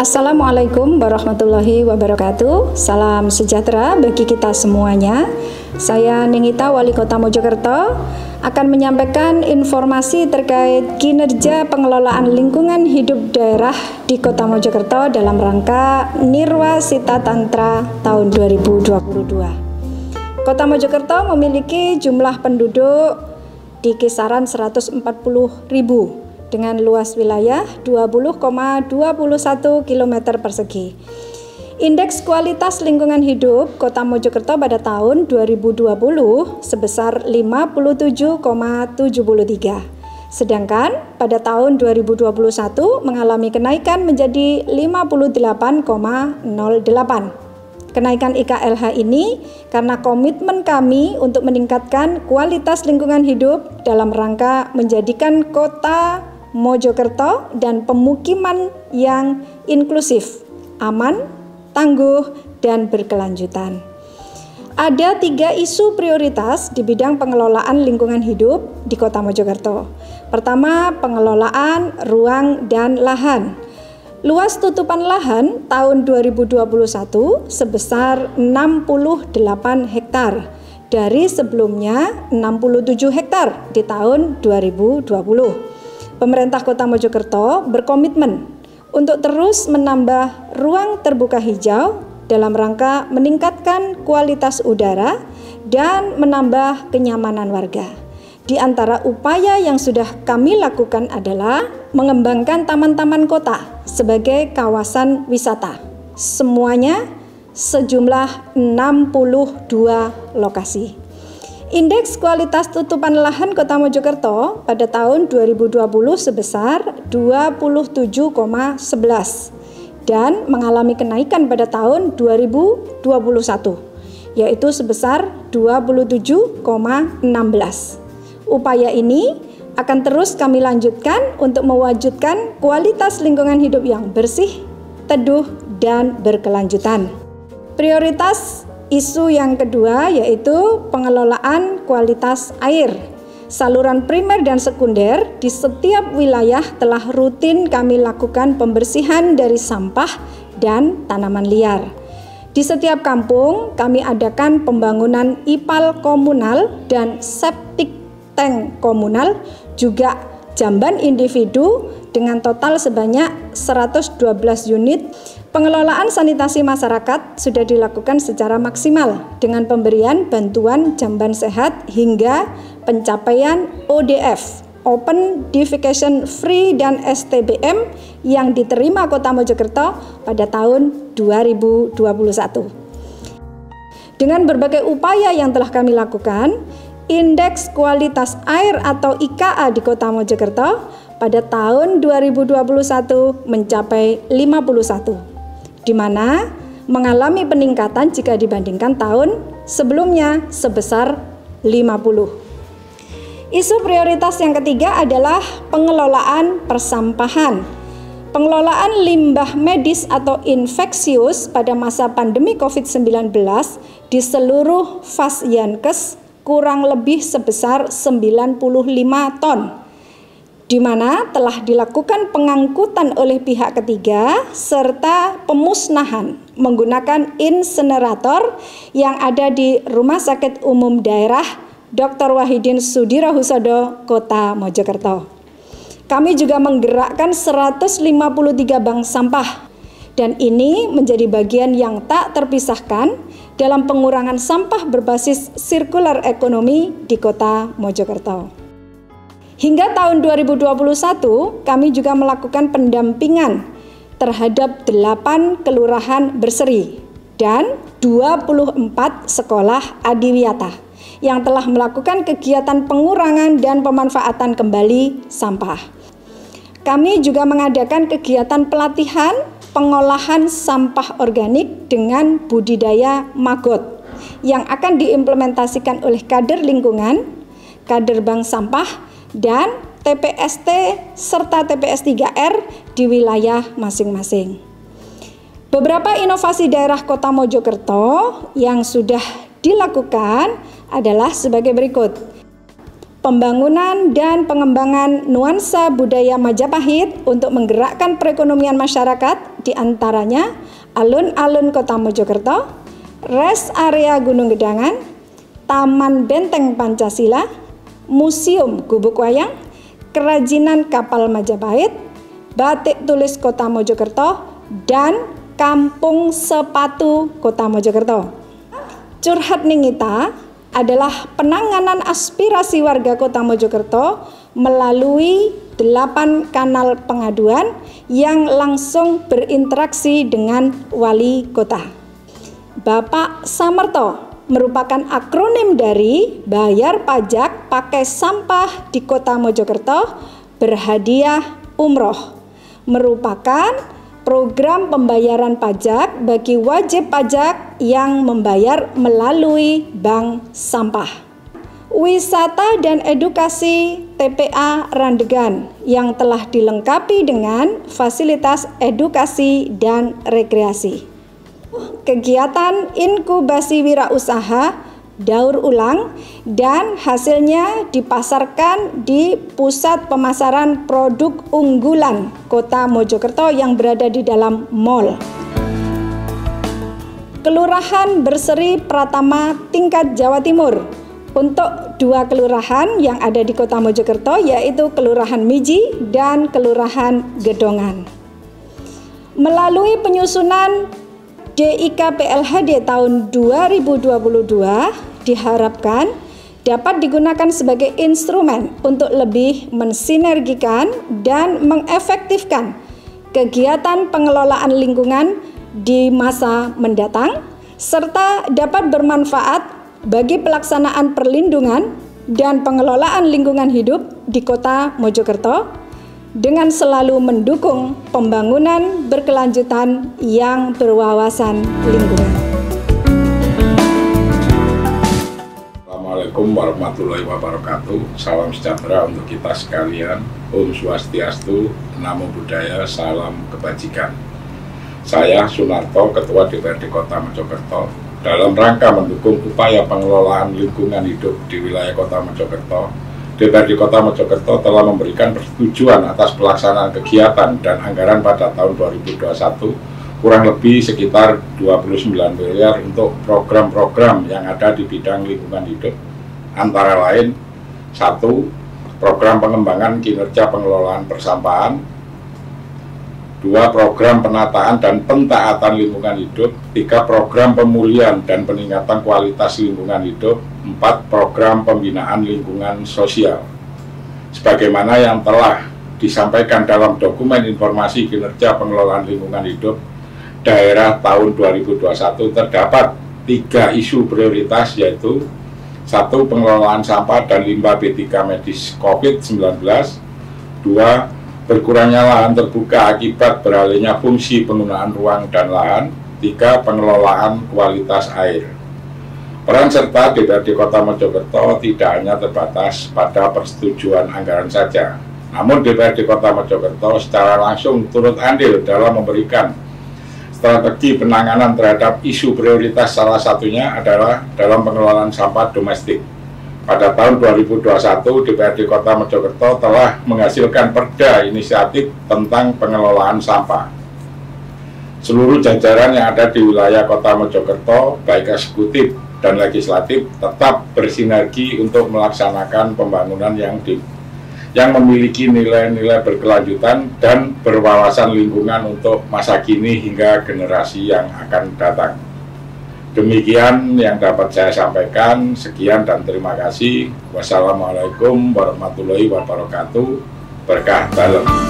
Assalamualaikum warahmatullahi wabarakatuh. Salam sejahtera bagi kita semuanya. Saya Ningita, Wali Kota Mojokerto, akan menyampaikan informasi terkait kinerja pengelolaan lingkungan hidup daerah di Kota Mojokerto dalam rangka Nirwa Sita Tantra tahun 2022. Kota Mojokerto memiliki jumlah penduduk di kisaran 140.000 dengan luas wilayah 20,21 km persegi. Indeks kualitas lingkungan hidup Kota Mojokerto pada tahun 2020 sebesar 57,73. Sedangkan pada tahun 2021 mengalami kenaikan menjadi 58,08. Kenaikan IKLH ini karena komitmen kami untuk meningkatkan kualitas lingkungan hidup dalam rangka menjadikan Kota Mojokerto dan pemukiman yang inklusif, aman, tangguh, dan berkelanjutan. Ada 3 isu prioritas di bidang pengelolaan lingkungan hidup di Kota Mojokerto. Pertama, pengelolaan ruang dan lahan. Luas tutupan lahan tahun 2021 sebesar 68 hektar dari sebelumnya 67 hektar di tahun 2020. Pemerintah Kota Mojokerto berkomitmen untuk terus menambah ruang terbuka hijau dalam rangka meningkatkan kualitas udara dan menambah kenyamanan warga. Di antara upaya yang sudah kami lakukan adalah mengembangkan taman-taman kota sebagai kawasan wisata. Semuanya sejumlah 62 lokasi. Indeks kualitas tutupan lahan Kota Mojokerto pada tahun 2020 sebesar 27,11 dan mengalami kenaikan pada tahun 2021 yaitu sebesar 27,16. Upaya ini akan terus kami lanjutkan untuk mewujudkan kualitas lingkungan hidup yang bersih, teduh, dan berkelanjutan. Prioritas isu yang kedua yaitu pengelolaan kualitas air. Saluran primer dan sekunder di setiap wilayah telah rutin kami lakukan pembersihan dari sampah dan tanaman liar. Di setiap kampung kami adakan pembangunan IPAL komunal dan septic tank komunal, juga jamban individu dengan total sebanyak 112 unit. Pengelolaan sanitasi masyarakat sudah dilakukan secara maksimal dengan pemberian bantuan jamban sehat hingga pencapaian ODF, Open Defecation Free dan STBM yang diterima Kota Mojokerto pada tahun 2021. Dengan berbagai upaya yang telah kami lakukan, Indeks kualitas air atau IKA di Kota Mojokerto pada tahun 2021 mencapai 51. Di mana mengalami peningkatan jika dibandingkan tahun sebelumnya sebesar 50. Isu prioritas yang ketiga adalah pengelolaan persampahan. Pengelolaan limbah medis atau infeksius pada masa pandemi COVID-19 di seluruh Fasyankes kurang lebih sebesar 95 ton. Di mana telah dilakukan pengangkutan oleh pihak ketiga serta pemusnahan menggunakan insenerator yang ada di Rumah Sakit Umum Daerah Dr. Wahidin Sudirohusodo, Kota Mojokerto. Kami juga menggerakkan 153 bank sampah dan ini menjadi bagian yang tak terpisahkan dalam pengurangan sampah berbasis sirkular ekonomi di Kota Mojokerto. Hingga tahun 2021, kami juga melakukan pendampingan terhadap 8 kelurahan berseri dan 24 sekolah adiwiyata yang telah melakukan kegiatan pengurangan dan pemanfaatan kembali sampah. Kami juga mengadakan kegiatan pelatihan pengolahan sampah organik dengan budidaya maggot yang akan diimplementasikan oleh kader lingkungan, kader bank sampah, dan TPST serta TPS 3R di wilayah masing-masing. Beberapa inovasi daerah Kota Mojokerto yang sudah dilakukan adalah sebagai berikut. pembangunan dan pengembangan nuansa budaya Majapahit untuk menggerakkan perekonomian masyarakat, diantaranya alun-alun Kota Mojokerto, res area Gunung Gedangan, Taman Benteng Pancasila, Museum Gubuk Wayang, Kerajinan Kapal Majapahit, Batik Tulis Kota Mojokerto, dan Kampung Sepatu Kota Mojokerto. Curhat Ningita adalah penanganan aspirasi warga Kota Mojokerto melalui 8 kanal pengaduan yang langsung berinteraksi dengan wali kota. Bapak Samerto merupakan akronim dari bayar pajak pakai sampah di Kota Mojokerto berhadiah umroh, merupakan program pembayaran pajak bagi wajib pajak yang membayar melalui bank sampah. Wisata dan edukasi TPA Randegan yang telah dilengkapi dengan fasilitas edukasi dan rekreasi. Kegiatan inkubasi wirausaha daur ulang dan hasilnya dipasarkan di pusat pemasaran produk unggulan Kota Mojokerto yang berada di dalam mall. Kelurahan Berseri Pratama tingkat Jawa Timur untuk 2 kelurahan yang ada di Kota Mojokerto, yaitu Kelurahan Miji dan Kelurahan Gedongan. Melalui penyusunan DIK PLHD tahun 2022 diharapkan dapat digunakan sebagai instrumen untuk lebih mensinergikan dan mengefektifkan kegiatan pengelolaan lingkungan di masa mendatang, serta dapat bermanfaat bagi pelaksanaan perlindungan dan pengelolaan lingkungan hidup di Kota Mojokerto dengan selalu mendukung pembangunan berkelanjutan yang berwawasan lingkungan. Assalamualaikum warahmatullahi wabarakatuh. Salam sejahtera untuk kita sekalian. Om Swastiastu, Namo Buddhaya, salam kebajikan. Saya Sunarto, Ketua DPRD Kota Mojokerto, dalam rangka mendukung upaya pengelolaan lingkungan hidup di wilayah Kota Mojokerto, DPRD Kota Mojokerto telah memberikan persetujuan atas pelaksanaan kegiatan dan anggaran pada tahun 2021 kurang lebih sekitar 29 miliar untuk program-program yang ada di bidang lingkungan hidup, antara lain 1. Program pengembangan kinerja pengelolaan persampahan, 2. Program penataan dan pentaatan lingkungan hidup, 3. Program pemulihan dan peningkatan kualitas lingkungan hidup, 4. Program pembinaan lingkungan sosial. Sebagaimana yang telah disampaikan dalam dokumen informasi kinerja pengelolaan lingkungan hidup daerah tahun 2021 terdapat 3 isu prioritas, yaitu 1. Pengelolaan sampah dan limbah B3 medis COVID-19, 2. Berkurangnya lahan terbuka akibat beralihnya fungsi penggunaan ruang dan lahan, 3. Pengelolaan kualitas air. Peran serta DPRD Kota Mojokerto tidak hanya terbatas pada persetujuan anggaran saja, namun DPRD Kota Mojokerto secara langsung turut andil dalam memberikan strategi penanganan terhadap isu prioritas, salah satunya adalah dalam pengelolaan sampah domestik. Pada tahun 2021, DPRD Kota Mojokerto telah menghasilkan perda inisiatif tentang pengelolaan sampah. Seluruh jajaran yang ada di wilayah Kota Mojokerto, baik eksekutif dan legislatif, tetap bersinergi untuk melaksanakan pembangunan yang memiliki nilai-nilai berkelanjutan dan berwawasan lingkungan untuk masa kini hingga generasi yang akan datang. Demikian yang dapat saya sampaikan. Sekian dan terima kasih. Wassalamualaikum warahmatullahi wabarakatuh. Berkah dalam.